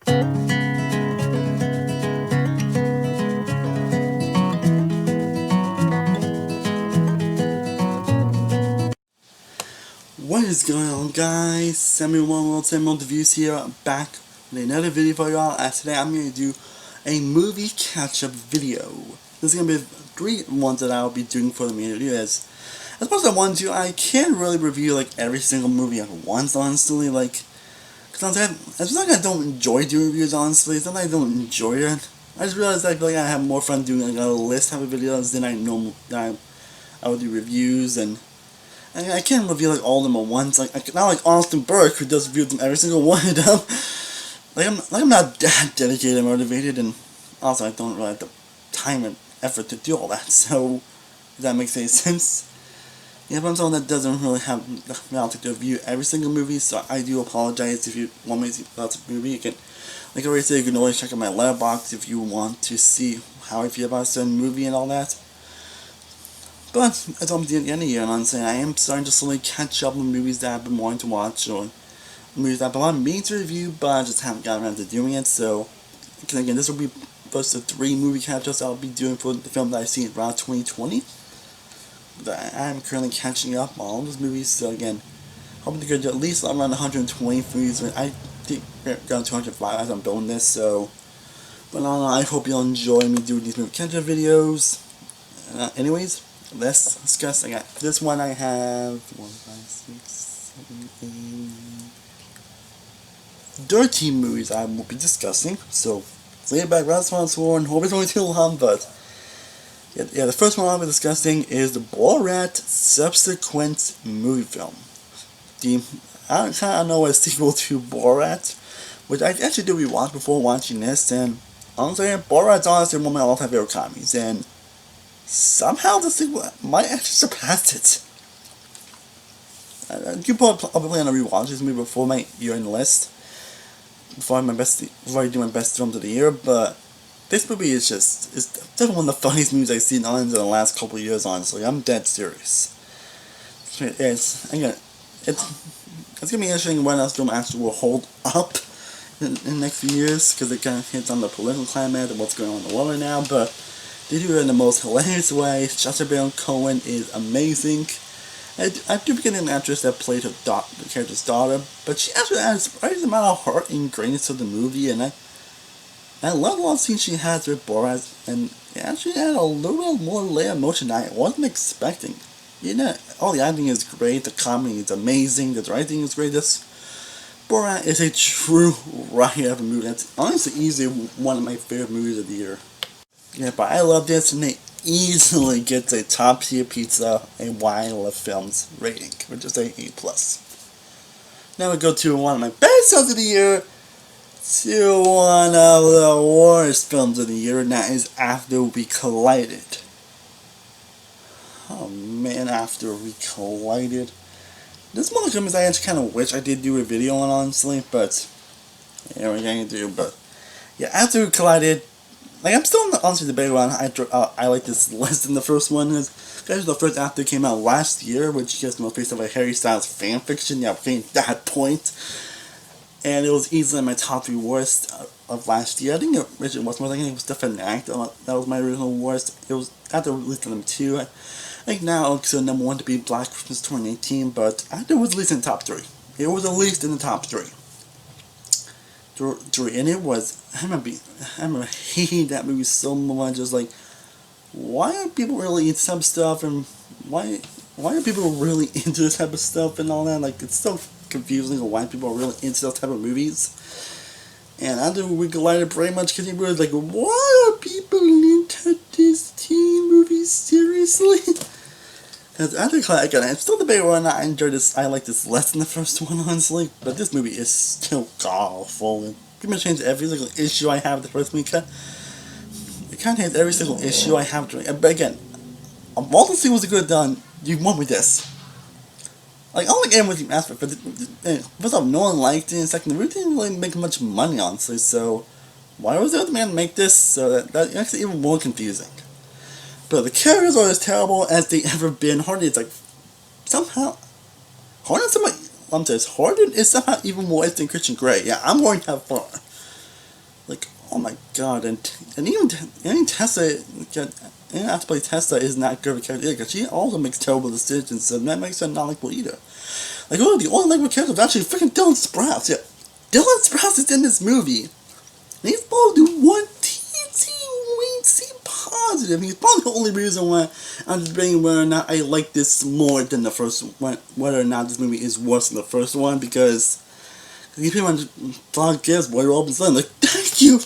What is going on, guys? Samuel the Views here, back with another video for y'all. And today I'm going to do a movie catch-up video. This is going to be 3 ones that I'll be doing for the video. As opposed to one, two, I can't really review like every single movie at once, honestly. Because it's not like I don't enjoy doing reviews, honestly. It's not like I don't enjoy it. I just realized I feel like I have more fun doing like a list type of videos than I would do reviews. And I can't review like all of them at once. Not like Austin Burke, who does review them every single one of them. I'm not that dedicated and motivated, and also I don't really have the time and effort to do all that. So if that makes any sense. Yeah, but I'm someone that doesn't really have the ability to review every single movie, so I do apologize if you want me to see about the movie. You can, like I already said, you can always check out my letterbox if you want to see how I feel about a certain movie and all that. But it's almost the end of the year, and I'm saying I am starting to slowly catch up on movies that I've been wanting to watch, or movies that I've been wanting me to review, but I just haven't gotten around to doing it. So, again, this will be first of 3 movie catch-ups I'll be doing for the film that I've seen around 2020. But I'm currently catching up on all those movies, so again, hoping to get to at least around 120 movies. I think we're going to 205 as I'm building this, so. But I hope you'll enjoy me doing these movie catch-up videos. Anyways. Let's discuss. I got this one. I have 1, 5, 6, 7, 8 dirty movies I will be discussing. So lay back, rest on sworn. Hope it's only too long, but yeah. The first one I'll be discussing is the Borat subsequent movie film. I don't know a sequel to Borat, which I actually did rewatch before watching this, and honestly, Borat's honestly one of my all-time favorite comedies, and somehow the sequel might actually surpass it. You probably plan to rewatch this movie before my year-end list, before I do my best films of the year. But this movie is it's definitely one of the funniest movies I've seen in the last couple of years. Honestly, I'm dead serious. It's gonna be interesting when this film actually will hold up in the next few years, because it kind of hits on the political climate and what's going on in the world right now, but they do it in the most hilarious way. Sacha Baron Cohen is amazing. I do begin an actress that played the character's daughter, but she actually has a surprising amount of heart and greatness to the movie, and I love a lot of scenes she has with Borat, and it actually had a little bit more layer of emotion I wasn't expecting. All the acting is great, the comedy is amazing, the writing is great. Borat is a true riot of a movie. That's honestly easily one of my favorite movies of the year. Yeah, but I love this, and it easily gets a top tier pizza, a YLF Films rating, which is a A+. Now we go to one of my best films of the year, to one of the worst films of the year, and that is After We Collided. Oh man, After We Collided. This one of the films I actually kind of wish I did do a video on, honestly, but yeah, we're going to do. But yeah, After We Collided. I'm still honestly debating on I like this less than the first one. Because the first After came out last year, which is the most based on a Harry Styles fanfiction. Yeah, getting that point. And it was easily my top 3 worst of last year. I think it originally was more. I think it was The Fanatic. That was my original worst. It was after releasing them 2. I think now it's number 1 to be Black Christmas 2018, but after it was at least in the top 3. It was at least in the top 3. And it was, I remember hating that movie so much. Just like, why are people really into some stuff, and why are people really into this type of stuff and all that? Like, it's so confusing of why people are really into those type of movies. And After We Collided pretty much because people were like, why are people into this teen movie, seriously? Because After We Collided, again, I'm still debating whether or not I enjoyed this. I like this less than the first one, honestly. But this movie is still awful. It pretty much changed every single issue I have with the first movie. It kind of changed every single issue I have. But again, of all the sequels you could have done, you won with this. Like, all the game was asked for. First off, no one liked it. And second, the movie didn't really make much money, honestly. So, why was the other man make this? So that makes it even more confusing. But the characters are as terrible as they ever been. Harden is like, somehow, Harden is somehow even worse than Christian Grey. Yeah, I'm going to have fun. Oh my god, and even Tessa, and have to play Tessa is not good of a character either, because she also makes terrible decisions, so that makes her not likable either. Like, oh, the only likable character is actually freaking Dylan Sprouse. Yeah, Dylan Sprouse is in this movie, and he's supposed to do one teensy positive. He's probably the only reason why I'm debating whether or not I like this more than the first one, whether or not this movie is worse than the first one, because you pretty much thought gives what all of a sudden, like, thank you.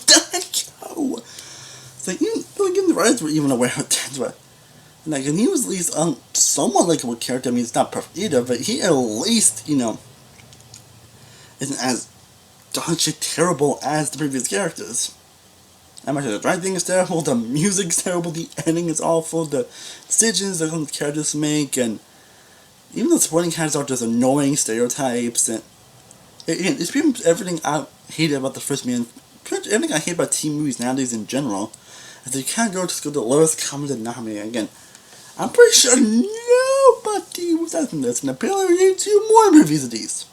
It's like, even the writers were even aware of that, but, like, and he was at least somewhat likable character. I mean, it's not perfect either, but he at least, isn't as dog shit terrible as the previous characters. I'm not sure the writing is terrible, the music's terrible, the ending is awful, the decisions that the characters make, and even the supporting characters are just annoying stereotypes, and it's pretty much everything I hated about the first movie, pretty much everything I hate about teen movies nowadays in general. And so you can't go to the lowest common denominator. Again, I'm pretty sure nobody was asking this, and apparently we need 2 more movies of these.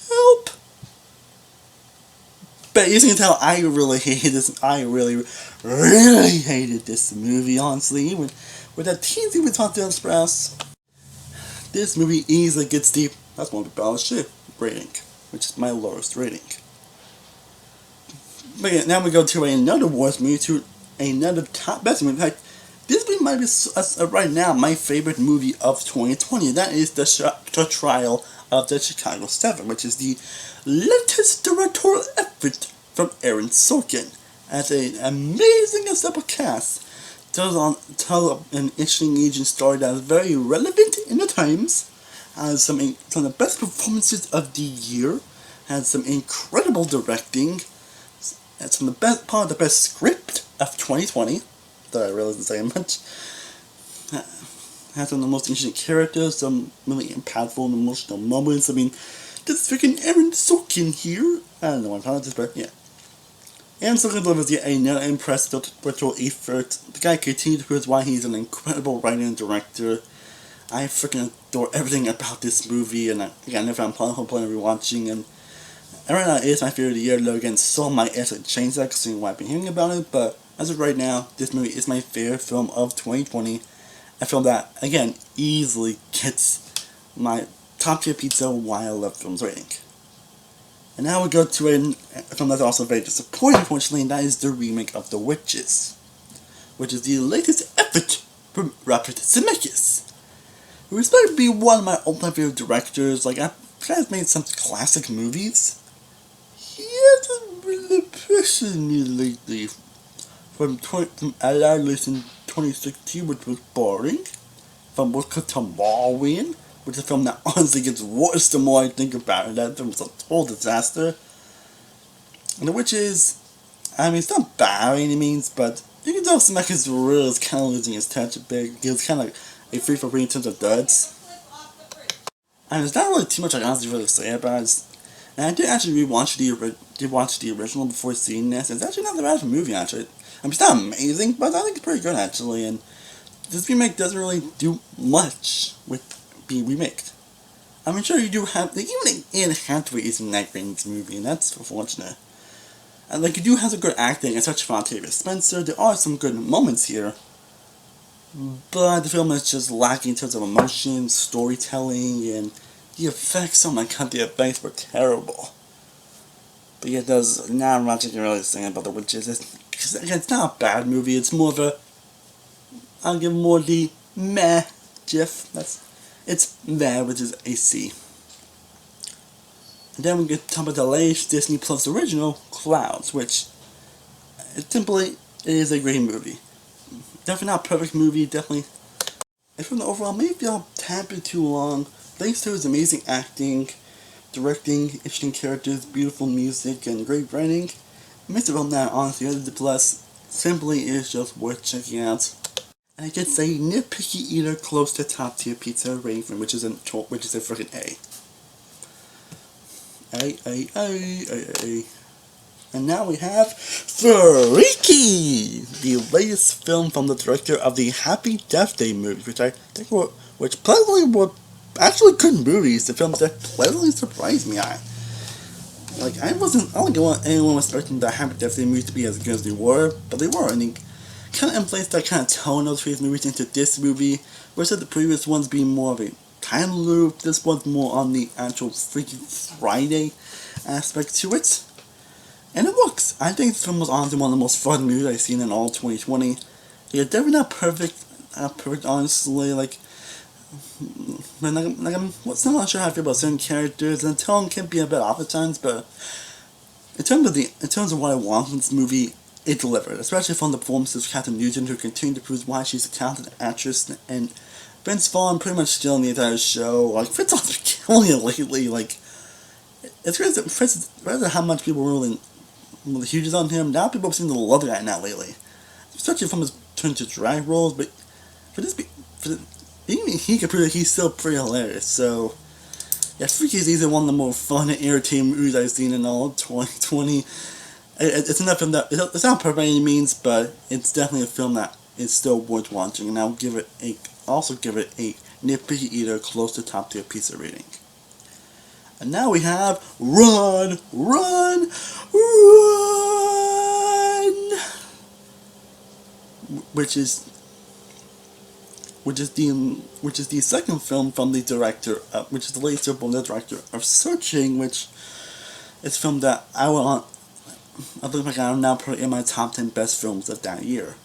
Help! But as you can tell, I really hated this. I really hated this movie, honestly. Even with that teensy we talked to Sprouse, this movie easily gets the that's one of the balanced shit rating, which is my lowest rating. But yeah, now we go to another worst movie, to another top best movie. In fact, this movie might be right now my favorite movie of 2020. That is the Trial of the Chicago 7, which is the latest directorial effort from Aaron Sorkin. As an amazing ensemble cast, tells an interesting agent story that is very relevant in the times, has some of the best performances of the year, has some incredible directing, has some of the best script of 2020, that I really didn't say much, has some of the most interesting characters, some really impactful and emotional moments. I mean, this freaking Aaron Sorkin here, I don't know what I'm talking about, but yeah. Aaron Sorkin delivers yet another impressive directorial effort. The guy continues to prove why he's an incredible writer and director. I freaking adore everything about this movie, and again, if I'm planning on rewatching, and right now it is my favorite of the year, though again, so might actually change that considering what I've been hearing about it, but as of right now, this movie is my favorite film of 2020, a film that, again, easily gets my top tier pizza why I love films rating. And now we go to a film that's also very disappointing, unfortunately, and that is the remake of The Witches, which is the latest effort from Robert Zemeckis, who is supposed to be one of my all-time favorite directors. Like, I've kind of made some classic movies. He hasn't really impressed me lately. From Alice in 2016, which was boring. From Welcome to Marwen, which is a film that honestly gets worse the more I think about it. That film was a total disaster. And The Witches, I mean, it's not bad by any means, but you can tell Zemeckis really is kind of losing his touch a bit. He was kind of like a free for free in terms of duds. And there's not really too much I can honestly really say about it. And I did actually watch the original before seeing this. It's actually not that bad of a movie, actually. I mean, it's not amazing, but I think it's pretty good, actually. And this remake doesn't really do much with being remaked. I mean, sure, you do have, like, even Anne Hathaway is in that Greenland movie, and that's unfortunate. And, like, you do have some good acting, especially from Octavia Spencer. There are some good moments here. But the film is just lacking in terms of emotion, storytelling, and the effects. Oh my god, the effects were terrible. But yeah, there's not much I can really say about The Witches. It's not a bad movie, it's more of a, I'll give more the meh gif. It's meh, which is a C. And then we get to talk about the latest Disney Plus original, Clouds, which it is a great movie. Definitely not a perfect movie, definitely. And from the overall, maybe feel a tad bit too long. Thanks to his amazing acting, directing, interesting characters, beautiful music, and great writing, it makes the film that honestly, Disney Plus simply is just worth checking out. And it gets a nitpicky eater close to top tier pizza rating, which is a freaking A. A. And now we have Freaky, the latest film from the director of the Happy Death Day movies, which I think were pleasantly were actually good movies. The films that pleasantly surprised me. Like, I don't want anyone was expecting the Happy Death Day movies to be as good as they were, but they were, and they kind of inflates that kind of tone of previous movies into this movie, versus the previous ones being more of a time loop. This one's more on the actual Freaky Friday aspect to it. And it works. I think this film was honestly one of the most fun movies I've seen in all 2020. Yeah, definitely not perfect, honestly. Like I'm still not sure how I feel about certain characters, and the tone can be a bit off at times, but in terms of what I want from this movie, it delivered, especially from the performances of Catherine Nugent, who continued to prove why she's a talented actress, and Vince Vaughn pretty much stealing the entire show. Like, Vince Vaughn's been killing it lately. Like, it's crazy that how much people were really huge on him. Now people seem to love the guy now lately, especially from his turn to drag roles. But even he can prove that he's still pretty hilarious. So, yeah, Freaky is easily one of the more fun and entertaining movies I've seen in all 2020. It's enough film that it's not perfect by any means, but it's definitely a film that is still worth watching, and I'll give it a nitpicky eater close to top tier pizza rating. And now we have Run, Run, Run, which is the second film from the director, which is the latest film from the director of Searching, which is a film that I look like I'll now put it in my top 10 best films of that year.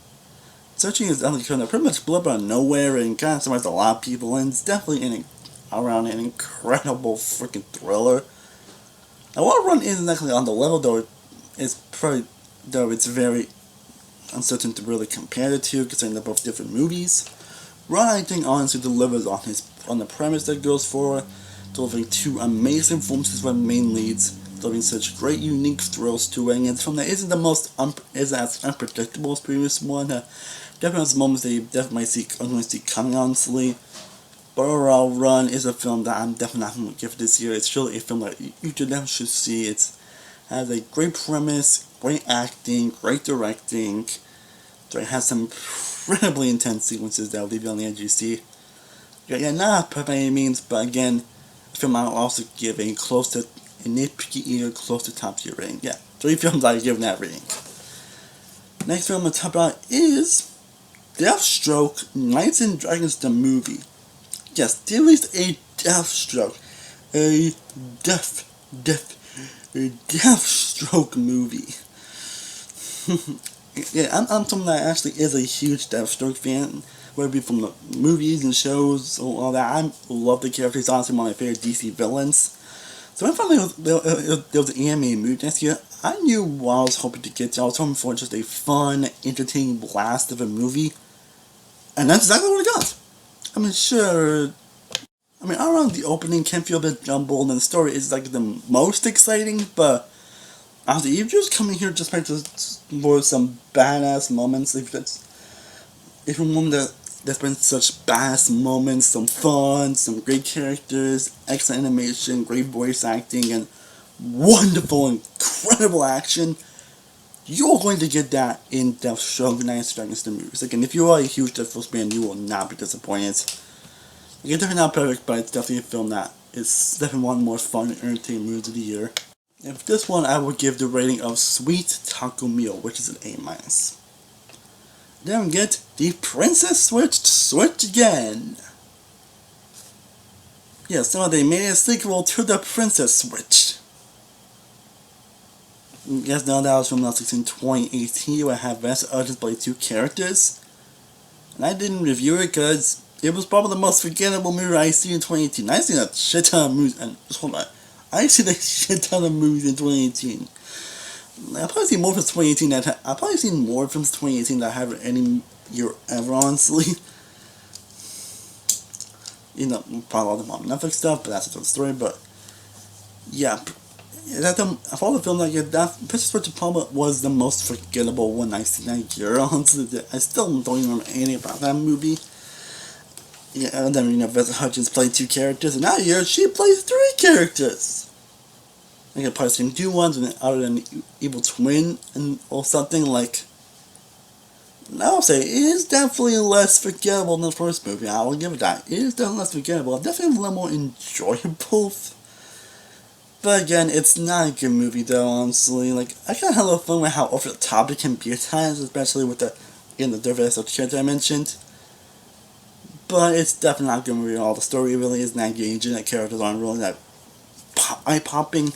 Searching is definitely a film that pretty much blew up out of nowhere and kind of surprised a lot of people, and it's definitely around an incredible freaking thriller. Now, while Run isn't exactly on the level, though it's very uncertain to really compare the two, considering they're both different movies. Run, I think, honestly delivers on the premise that goes for, delivering two amazing performances from the main leads, delivering such great, unique thrills to it, and it's a film that isn't as unpredictable as the previous one. Definitely has moments that you definitely see coming, honestly. But overall, Run is a film that I'm definitely not going to give this year. It's really a film that you definitely should see. It has a great premise, great acting, great directing. It has some incredibly intense sequences that will leave you on the edge of your seat. Yeah, not perfect by any means, but again, the film I'll also give a nitpicky eater close to top tier rating. Yeah, 3 films I give that rating. Next film on top right is Deathstroke, Knights and Dragons the movie. Yes, there is a Deathstroke. A Deathstroke movie. Yeah, I'm someone that actually is a huge Deathstroke fan, whether it be from the movies and shows or all that. I love the character. He's honestly one of my favorite DC villains. So when I found out there was an anime movie next year, I knew what I was hoping to get to. I was hoping for just a fun, entertaining blast of a movie. And that's exactly what I got. All around the opening can feel a bit jumbled, and the story is like the most exciting, but honestly, if you're just coming here just for some badass moments, if you're one that's been such badass moments, some fun, some great characters, excellent animation, great voice acting, and wonderful, incredible action, you're going to get that in Deathstroke, Knights and Dragons the movie. Again, if you are a huge Deathstroke fan, you will not be disappointed. Again, definitely not perfect, but it's definitely a film that is definitely one of the more fun and entertaining movies of the year. And for this one, I would give the rating of Sweet Taco Meal, which is an A-. Then we get The Princess Switch again. Yes, now they made a sequel to The Princess Switch. You guys know that was from Netflix in 2018, where I have Vanessa Hudgens play 2 characters. And I didn't review it because it was probably the most forgettable movie I've seen in 2018. I've seen a shit ton of movies, and just hold on. I've seen a shit ton of movies in 2018. I've probably seen more from 2018 I've probably seen more films 2018 that I haven't any year ever, honestly. You know, probably all the mom Netflix stuff, but that's a different story. But yeah, of all the films that Princess Switch probably was the most forgettable one I've seen that year. Honestly, I still don't even remember anything about that movie. Yeah, and then Vanessa Hudgens played 2 characters, and that year she plays 3 characters. I can probably seen 2 ones, and other than Evil Twin or something like. I'll say it is definitely less forgettable than the first movie. I will give it that. It is definitely less forgettable. Definitely a little more enjoyable. But again, it's not a good movie though, honestly. Like, I kinda had a little fun with how over the top it can be at times, especially with the Deathstroke character I mentioned. But it's definitely not a good movie at all. The story really isn't that engaging, the characters aren't really that eye-popping.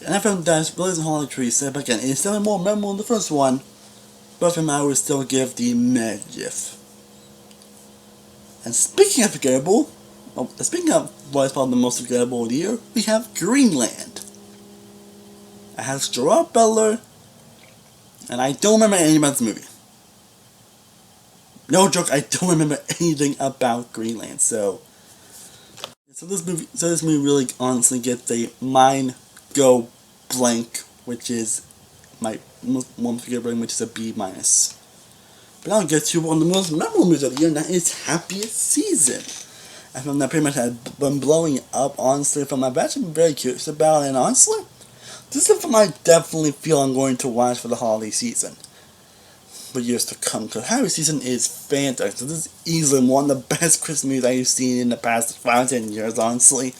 And I found that really isn't a whole lot to say, but again, it's definitely more memorable than the first one. But for me, I would still give the Medjif. And speaking of forgettable, speaking of what is probably the most forgettable of the year, we have Greenland. It has Gerard Butler, and I don't remember anything about this movie. No joke, I don't remember anything about Greenland. So this movie really honestly gets a mind go blank, which is my one forgettable, which is a B minus. But I'll get to one of the most memorable movies of the year, and that is Happiest Season. I found that pretty much had been blowing up, honestly, from I've actually been very curious about it, and honestly, this is a film I definitely feel I'm going to watch for the holiday season. For years to come, because Happiest Season is fantastic. This is easily one of the best Christmas movies I've seen in the past 5-10 years, honestly.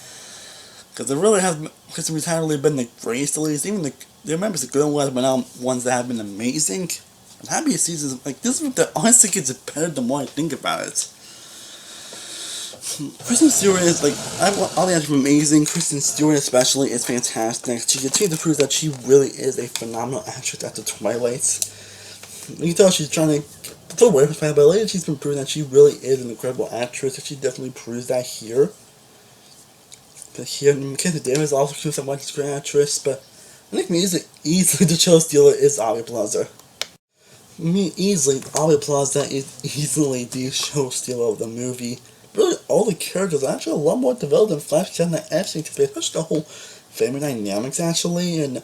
Because it really has, Christmas movies haven't really been the greatest, at least. Even the members the good ones, but now ones that have been amazing. And Happiest Season, like, this one that honestly gets better the more I think about it. Kristen Stewart is, like, all the actors are amazing. Kristen Stewart especially is fantastic. She continues to prove that she really is a phenomenal actress after Twilight. You can tell she's trying to throw away from Twilight, but later she's been proving that she really is an incredible actress, and she definitely proves that here. But here, Mackenzie Davis also proves that she's a great actress, but I think easily the show stealer is Aubrey Plaza. Aubrey Plaza is easily the show stealer of the movie. Really, all the characters are actually a lot more developed than Flash than that actually to be the whole family dynamics actually, and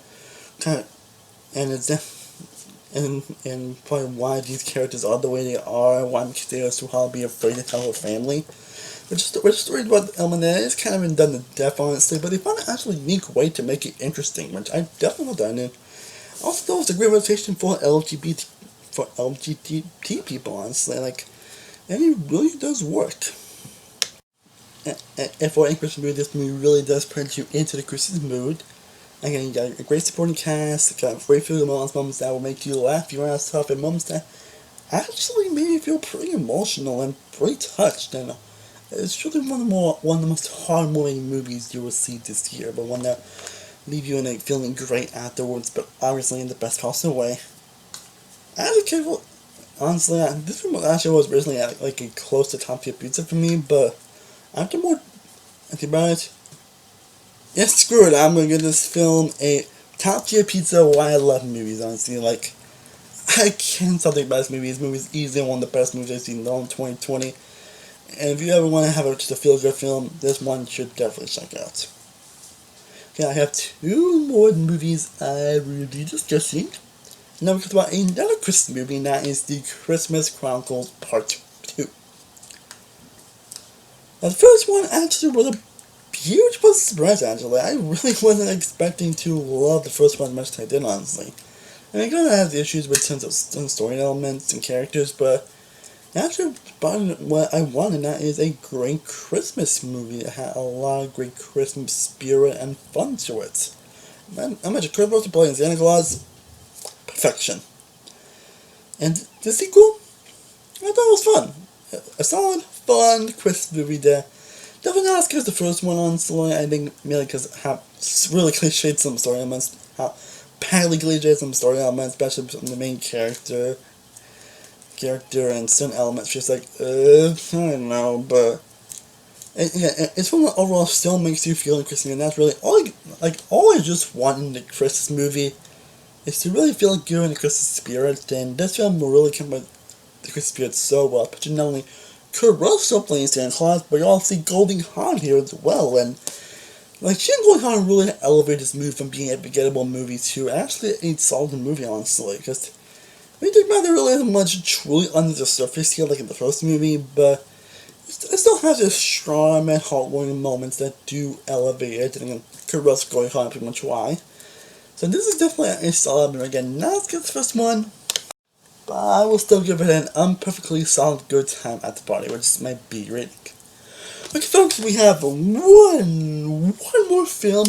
probably why these characters are the way they are, why they are so hard to be afraid to tell her family. Which story about the element that is kind of been done to death, honestly, but they found an actually unique way to make it interesting, which I definitely done it. Also, though, it's a great representation for LGBT people, honestly, like, and it really does work. And for a Christmas movie, this movie really does put you into the Christmas mood. Again, you got a great supporting cast, you got great feeling moments that will make you laugh your ass off, and moments that actually made you feel pretty emotional and pretty touched. And it's truly one of the most heartwarming movies you will see this year, but one that leave you feeling great afterwards, but obviously in the best possible way. As a kid, honestly, this film actually was originally like a close to top tier pizza for me, but after more thinking about it, yes, screw it, I'm gonna give this film a top tier pizza. Why I love movies, honestly. Like, I can't stop thinking about this movie. This movie is easily one of the best movies I've seen in all 2020. And if you ever want to have just a feel good film, this one should definitely check out. Okay, I have 2 more movies I will be discussing. Now we talk about another Christmas movie, and that is the Christmas Chronicles Part 2. Now, the first one actually was a huge surprise, actually. I really wasn't expecting to love the first one as much as I did, honestly. And it kind of has issues with some story elements and characters, but actually, what I wanted, that is a great Christmas movie that had a lot of great Christmas spirit and fun to it. I mentioned Kurt Russell playing Santa Claus, perfection. And the sequel, I thought it was fun. A solid, fun Christmas movie there. Definitely not as good as the first one, honestly. I think merely because how really cliched some story elements, how badly cliched some story elements, especially from the main character and certain elements, just like, I don't know, but it's one that overall still makes you feel Christmas, and that's really all I just want in the Christmas movie is to really feel good in the Christmas spirit, and this film will really come with the Christmas spirit so well, but not only Kurt Russell playing Santa Claus, but you also see Goldie Hawn here as well, and like, she and Goldie Hawn really elevated this movie from being a forgettable movie to actually a solid movie, honestly, because we think about there really isn't much truly under the surface here like in the first movie, but it still has its charm and heartwarming moments that do elevate it, and Kurt Russell going on pretty much why. So this is definitely a solid movie. Again, not as good as the first one, but I will still give it an unperfectly solid good time at the party, which is my B rating. Okay, folks, we have one more film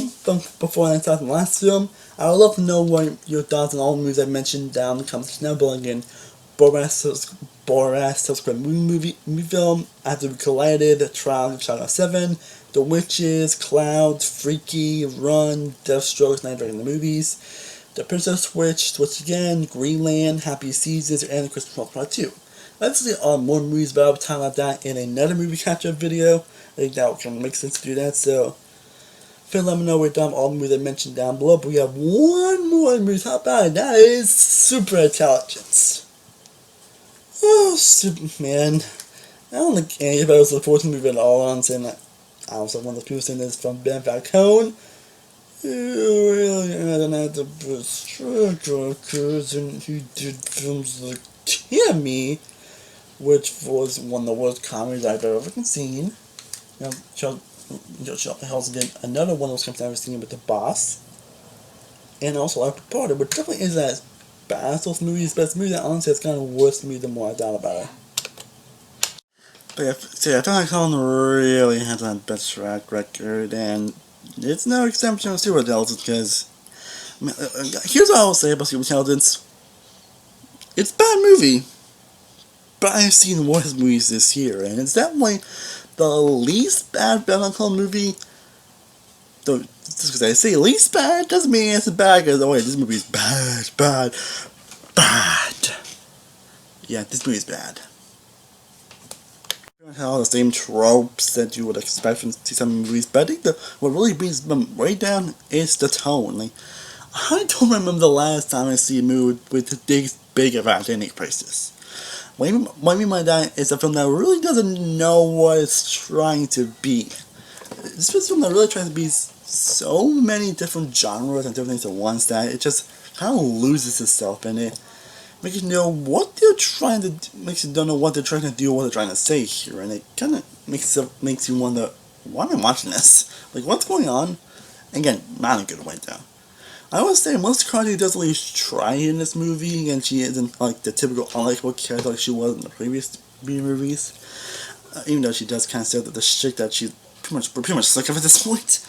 before I start the last film. I would love to know what your thoughts on all the movies I mentioned down in the comments section down below. Again, Borat, subsequent movie film, After We Collided, Trial of Chicago 7, The Witches, Clouds, Freaky, Run, Deathstrokes, Night Dragon the Movies, The Princess Switch, Switch Again, Greenland, Happiest, and Christmas Trouble Part 2. Let's see more movies, but I'll talk about that in another movie catch-up video. I think that kind of makes sense to do that, so feel let me know what all the movies I mentioned down below, but we have one more movie to talk about, and that is Superintelligence. Oh, Superman. I don't think anybody was looking forward to the movie at all. I'm saying that I was one of those people saying this from Ben Falcone. You really hadn't had the best structures, and he did films like Timmy, which was one of the worst comedies I've ever seen. You know, Charles Hills did another one of those comedies I've ever seen with The Boss. And also After Party, which definitely is as bad as those movies, but it's a movie that honestly is kind of worse to me the more I thought about it. But yeah, so I thought Colin really has a best track record, and it's no exception with Superintelligence, because here's what I will say about Superintelligence. It's a bad movie, but I've seen worse movies this year, and it's definitely the least bad Colin movie. Though, just because I say least bad doesn't mean it's bad, because, oh wait, this movie's bad. Yeah, this movie's bad. All the same tropes that you would expect from some movies, but I think what really brings them right down is the tone. Like, I don't remember the last time I see a movie with this big of identity crisis. What I mean by that is a film that really doesn't know what it's trying to be. This is a film that really tries to be so many different genres and different things at once that it just kind of loses itself in it. Makes you know what they're trying to, makes you don't know what they're trying to do, what they're trying to say here, and it kind of makes you wonder, why am I watching this? Like, what's going on? Again, not in a good way though. I would say Melissa McCarthy does at least try in this movie, and she isn't like the typical unlikable character like she was in the previous B movies. Even though she does kind of say that the shit that she's pretty much sick of at this point.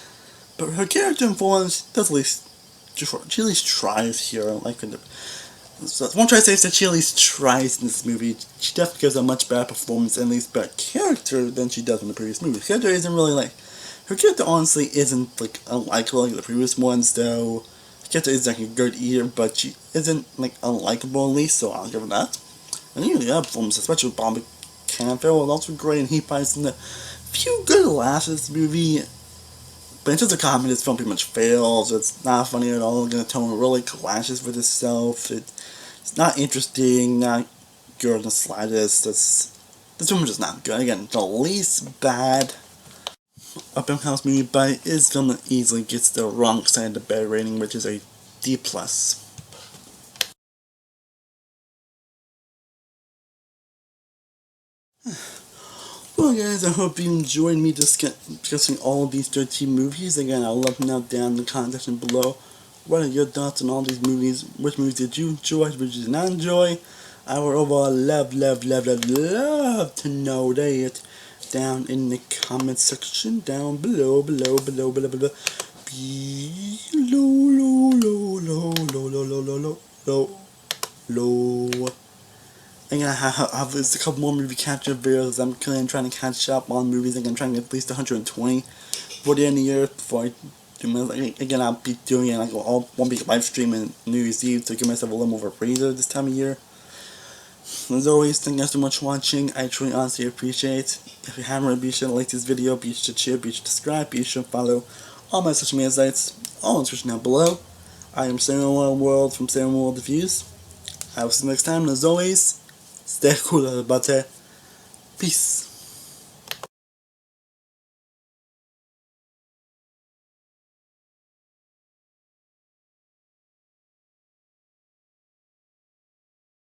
But her character performance does at least, she at least tries here. Like, so what I'm trying to say is that she at least tries in this movie. She definitely gives a much better performance and at least better character than she does in the previous movie. Her character isn't really like, her character honestly isn't like unlikable like the previous ones though. Her character is like a good eater, but she isn't like unlikable at least, so I'll give her that. And even the other performance, especially with Bob Campbell, was also great, and he finds in a few good laughs in this movie. But in terms of comedy, this film pretty much fails. It's not funny at all. The tone really clashes with itself. It's not interesting, not good in the slightest. This film is just not good. Again, the least bad up-and-house movie, but it is film that easily gets the wrong side of the bad rating, which is a D+. Well guys, I hope you enjoyed me discussing all of these 13 movies. Again, I'd love to know down in the comment section below, what are your thoughts on all these movies? Which movies did you enjoy, which did you not enjoy? I would overall love to know that down in the comment section down below. Again, I have a couple more movie catch-up videos. I'm currently trying to catch up on movies. I'm trying to get at least 120 for the end of the year before I do my, again, I'll be doing it like one big live stream on New Year's Eve to give myself a little more of a breather this time of year. As always, thank you guys so much for watching. I truly honestly appreciate it. If you haven't already, be sure to like this video, be sure to share, be sure to subscribe, be sure to follow all my social media sites, all in the description down below. I am Samuel World from Samuel World Reviews. I will see you next time, and as always, stay cool about that. Peace.